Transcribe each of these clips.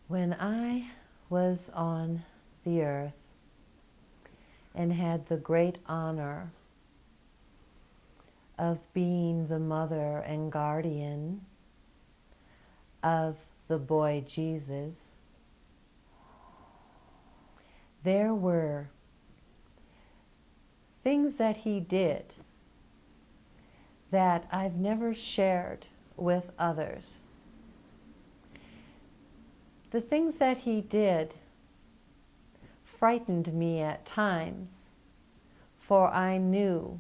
When I was on the earth and had the great honor of being the mother and guardian of the boy Jesus, there were things that he did that I've never shared with others. The things that he did frightened me at times, for I knew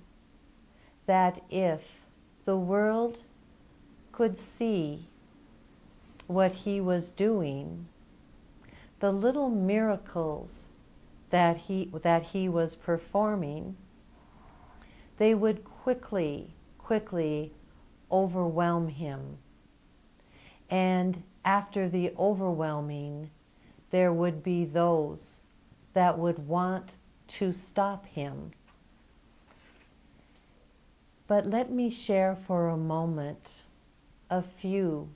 that if the world could see what he was doing, the little miracles that he was performing, they would quickly overwhelm him. And after the overwhelming, there would be those that would want to stop him. But let me share for a moment a few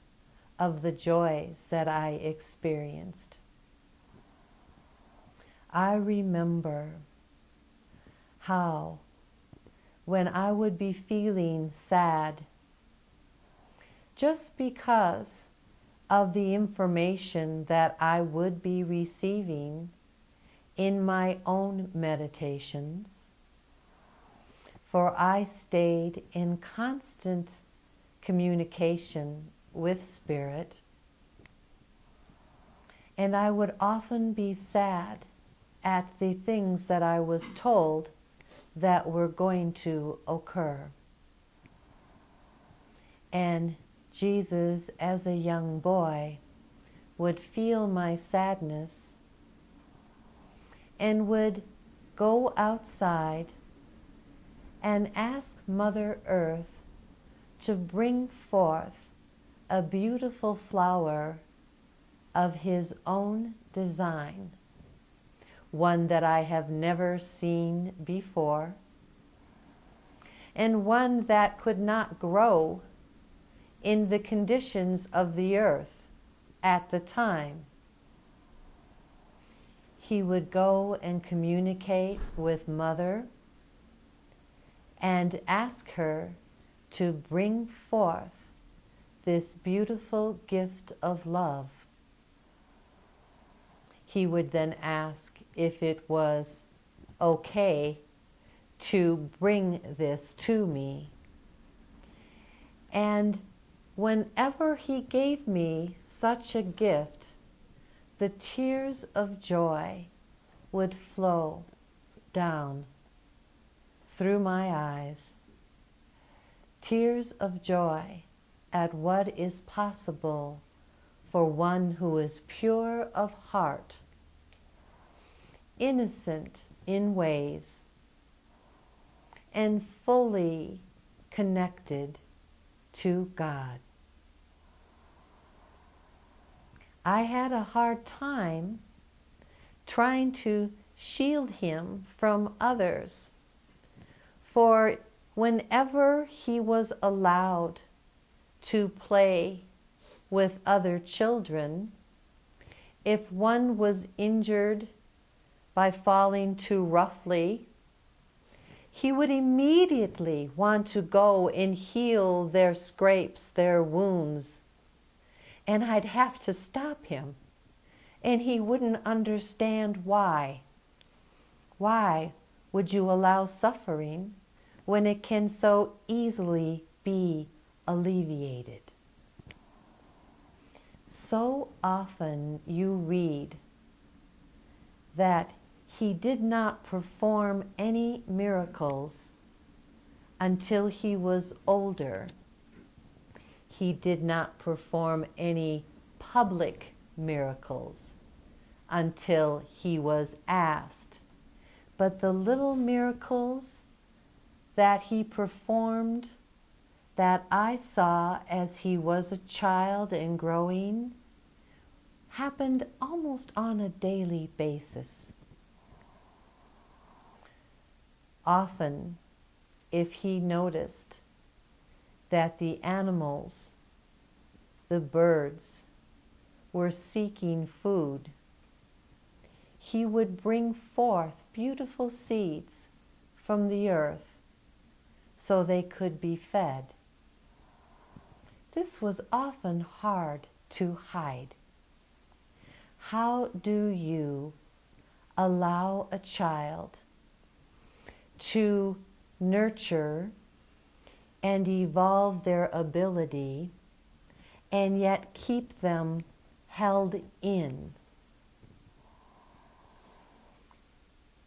of the joys that I experienced. I remember how when I would be feeling sad, just because of the information that I would be receiving in my own meditations, for I stayed in constant communication with Spirit, and I would often be sad at the things that I was told that were going to occur. And Jesus, as a young boy, would feel my sadness and would go outside and ask Mother Earth to bring forth a beautiful flower of his own design, one that I have never seen before, and one that could not grow in the conditions of the earth at the time. He would go and communicate with Mother and ask her to bring forth this beautiful gift of love. He would then ask if it was okay to bring this to me. And whenever he gave me such a gift, the tears of joy would flow down through my eyes. Tears of joy at what is possible for one who is pure of heart, innocent in ways, and fully connected to God. I had a hard time trying to shield him from others, for whenever he was allowed to play with other children, if one was injured by falling too roughly, he would immediately want to go and heal their scrapes, their wounds. And I'd have to stop him. And he wouldn't understand why. Why would you allow suffering when it can so easily be alleviated? So often you read that he did not perform any miracles until he was older. He did not perform any public miracles until he was asked. But the little miracles that he performed, that I saw as he was a child and growing, happened almost on a daily basis. Often, if he noticed that the animals, the birds, were seeking food, he would bring forth beautiful seeds from the earth so they could be fed. This was often hard to hide. How do you allow a child to nurture and evolve their ability and yet keep them held in?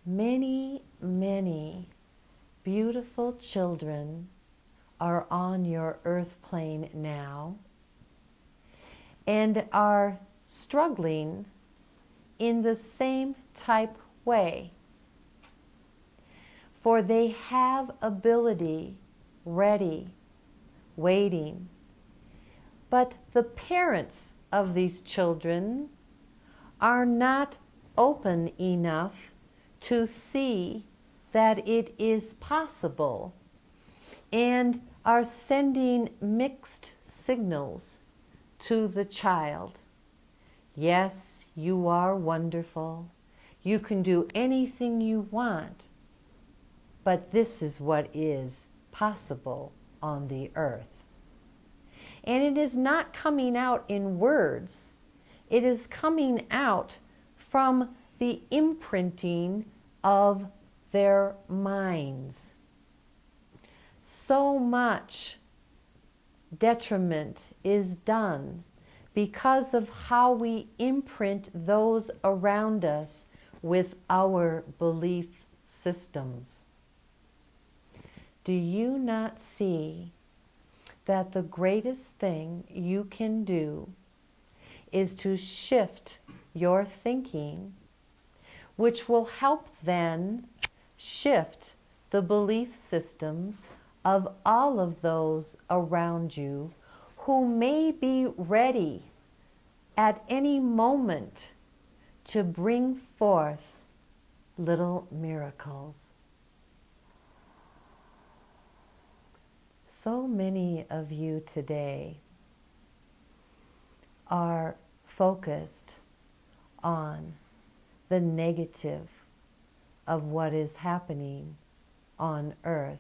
Many, many beautiful children are on your earth plane now and are struggling in the same type way. For they have ability ready, waiting. But the parents of these children are not open enough to see that it is possible and are sending mixed signals to the child. Yes, you are wonderful. You can do anything you want, but this is what is possible on the earth. And it is not coming out in words. It is coming out from the imprinting of their minds. So much detriment is done because of how we imprint those around us with our belief systems. Do you not see that the greatest thing you can do is to shift your thinking, which will help then shift the belief systems of all of those around you who may be ready at any moment to bring forth little miracles? So many of you today are focused on the negative of what is happening on earth.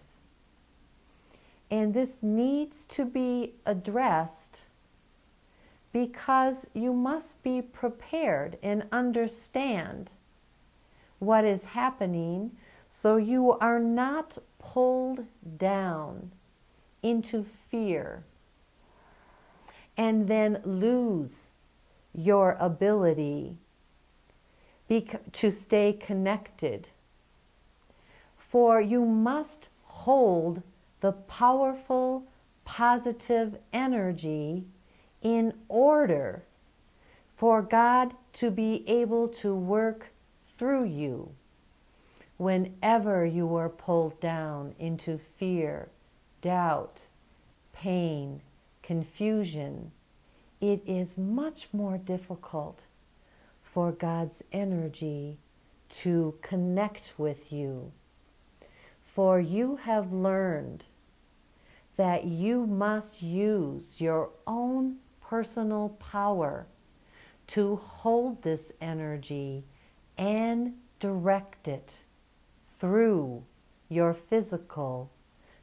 And this needs to be addressed because you must be prepared and understand what is happening so you are not pulled down into fear and then lose your ability to stay connected. For you must hold the powerful, positive energy in order for God to be able to work through you whenever you are pulled down into fear, doubt, pain, confusion. It is much more difficult for God's energy to connect with you. For you have learned that you must use your own personal power to hold this energy and direct it through your physical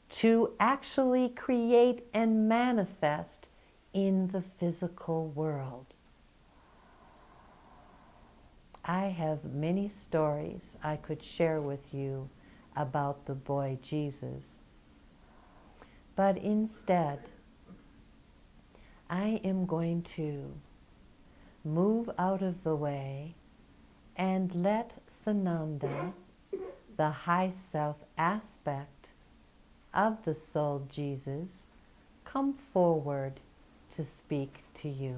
to actually create and manifest in the physical world. I have many stories I could share with you about the boy Jesus, but instead I am going to move out of the way and let Sananda, the high self aspect of the soul Jesus, come forward to speak to you.